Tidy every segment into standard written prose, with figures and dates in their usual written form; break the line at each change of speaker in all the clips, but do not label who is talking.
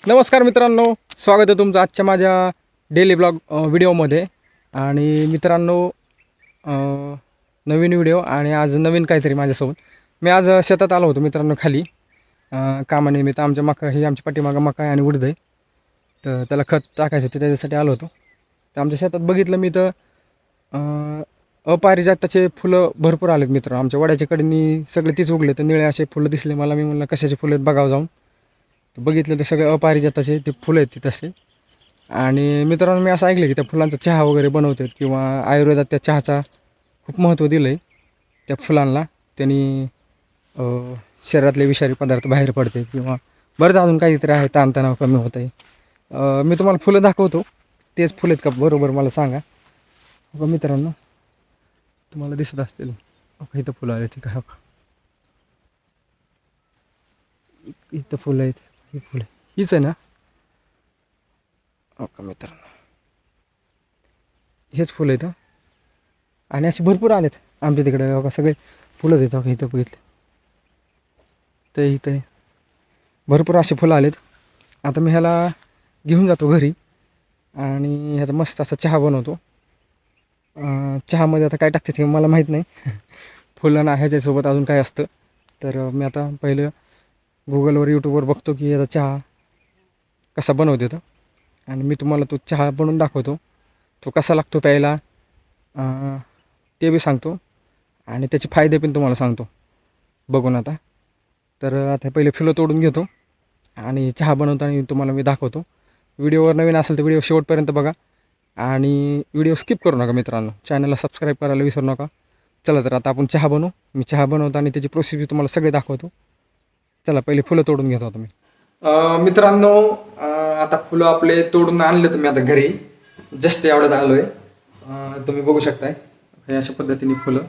नमस्कार मित्रांनो, स्वागत आहे तुमचं आजच्या माझ्या डेली ब्लॉग व्हिडिओमध्ये. आणि मित्रांनो, नवीन व्हिडिओ आणि आज नवीन काहीतरी माझ्यासोबत. मी आज शेतात आलो होतो मित्रांनो, खाली कामानिमित्त. आमच्या मका ही आमच्या पाठीमागं मका आहे आणि उडीद आहे, तर त्याला खत टाकायचं होतं, त्याच्यासाठी आलो होतो. तर आमच्या शेतात बघितलं मी तर अपारिजाताचे फुलं भरपूर आलेत मित्र. आमच्या वड्याच्या कडेनी सगळे तीच उगले, तर निळे असे फुलं दिसले मला. मी म्हणलं कशाचे फुलं आहेत बघावं जाऊन. बघितलं तर सगळे अपारिजाताचे ते फुलं आहेत ते तसे. आणि मित्रांनो, मी असं ऐकलं की त्या फुलांचा चहा वगैरे बनवतात, किंवा आयुर्वेदात त्या चहाचा खूप महत्त्व दिलं आहे त्या फुलांना. त्यांनी शरीरातले विषारी पदार्थ बाहेर पडते, किंवा बरंच अजून काहीतरी आहे, ताणतणाव कमी होत आहे. मी तुम्हाला फुलं दाखवतो, तेच फुलं आहेत का बरोबर मला सांगा. हो मित्रांनो, तुम्हाला दिसत असतील इथं फुलं आले ते का, इथं फुलं आहेत. ही फुलं हीच आहे ना? हो का मित्रांनो, हेच फुलं आहेत. आणि असे भरपूर आलेत आमच्या तिकडे बघा, सगळे फुलंच आहेत बघा. इथं बघितले तर इथं भरपूर असे फुलं आलेत. आता मी ह्याला घेऊन जातो घरी आणि ह्याचा मस्त असा चहा बनवतो. चहामध्ये आता काय टाकते ते मला माहीत नाही. फुलं ना ह्याच्यासोबत अजून काय असतं, तर मी आता पहिलं गुगलवर यूट्यूबवर बघतो की याचा चहा कसा बनवते तो, आणि मी तुम्हाला तो चहा बनवून दाखवतो. तो कसा लागतो प्यायला ते बी सांगतो, आणि त्याचे फायदे पण तुम्हाला सांगतो बघून. तर आता पहिले फुलं तोडून घेतो आणि चहा बनवताना तुम्हाला मी दाखवतो. व्हिडिओवर नवीन असेल तर व्हिडिओ शेवटपर्यंत बघा, आणि व्हिडिओ स्किप करू नका मित्रांनो. चॅनलला सबस्क्राईब करायला विसरू नका. चला तर आता आपण चहा बनवू. मी चहा बनवतो आणि त्याची प्रोसेस बी तुम्हाला सगळे दाखवतो. चला पहिले फुलं तोडून घेतो आता मी. मित्रांनो, आता फुलं आपले तोडून आणले तुम्ही आता घरी. जस्ट एवढ्यात आलो आहे. तुम्ही बघू शकताय हे अशा पद्धतीने फुलं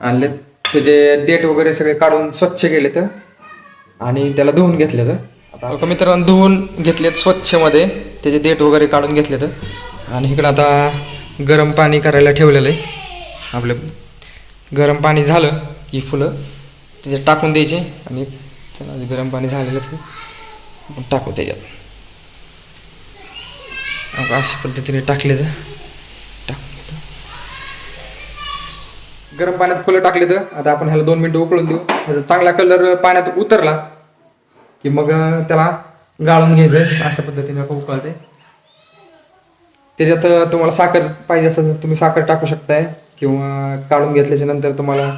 आणलेत. त्याचे देठ वगैरे सगळे काढून स्वच्छ केले तर, आणि त्याला धुवून घेतले तर. आता मित्रांनो, धुवून घेतलेत स्वच्छमध्ये, त्याचे देठ वगैरे काढून घेतले तर. आणि इकडं आता गरम पाणी करायला ठेवलेलं आहे. आपलं गरम पाणी झालं की फुलं त्याच्यात टाकून द्यायचे. आणि चला, गरम पाणी झालेलंच आपण टाकू त्याच्यात. अशा पद्धतीने टाकले तर गरम पाण्यात फुलं टाकले तर. आता आपण ह्याला 2 मिनिटं उकळून देऊ. ह्याचा चांगला कलर पाण्यात उतरला की मग त्याला गाळून घ्यायचं. अशा पद्धतीने उकळते. त्याच्यात तुम्हाला साखर पाहिजे असेल तर तुम्ही साखर टाकू शकताय, किंवा काढून घेतल्याच्या नंतर तुम्हाला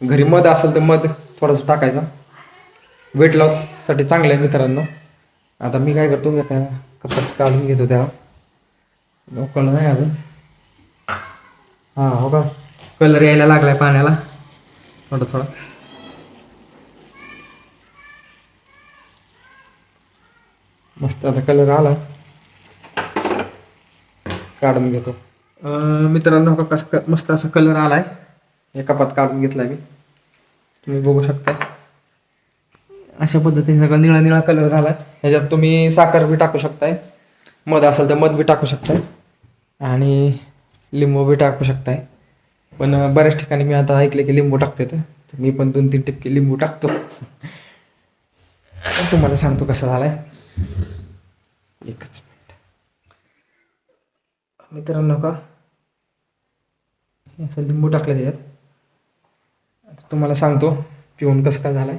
घरी मध असेल तर मध थोडंसं टाकायचा. वेट लॉससाठी चांगलं आहे मित्रांनो. आता मी काय करतो, त्या कपात काढून घेतो. त्याला उकळलं नाही अजून. हां, हो का, कलर यायला लागलाय पाण्याला थोडं थोडं. मस्त आता कलर आला, काढून घेतो. मित्रांनो, कसा मस्त असा कलर आलाय. या कपात काढून घेतलाय मी, तुम्ही बघू शकताय. अशा पद्धतीने सगळा निळा निळा कलर झाला. ह्याच्यात तुम्ही साखर बी टाकू शकताय, मध असेल तर मध बी टाकू शकताय, आणि लिंबू बी टाकू शकताय. पण बऱ्याच ठिकाणी मी आता ऐकले की लिंबू टाकते, तर मी पण 2-3 टिपके लिंबू टाकतो. तुम्हाला सांगतो कसा झालाय. एकच मिनिट मित्रांनो, का असं लिंबू टाकलं त्याच्यात. आता तुम्हाला सांगतो पिऊन कसं काय झालंय.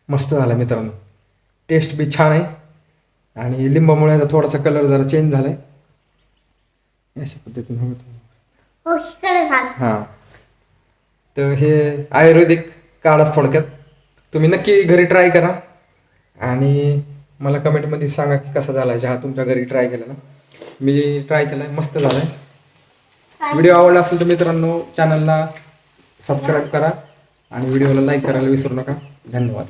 मस्त झाला मित्रांनो, टेस्ट बी छान आहे, आणि लिंबामुळे याचा थोडासा कलर जरा चेंज झालाय. अशा पद्धतीने हां. तर हे आयुर्वेदिक काढाच थोडक्यात. तुम्ही नक्की घरी ट्राय करा, आणि मला कमेंटमध्ये सांगा की कसा झाला चहा. तुमच्या घरी ट्राय केला ना? मी ट्राय केला आहे, मस्त झाला आहे. व्हिडिओ आवडला असेल तर मित्रांनो चॅनलला सबस्क्राईब करा, आणि व्हिडिओला लाईक करायला विसरू नका. धन्यवाद.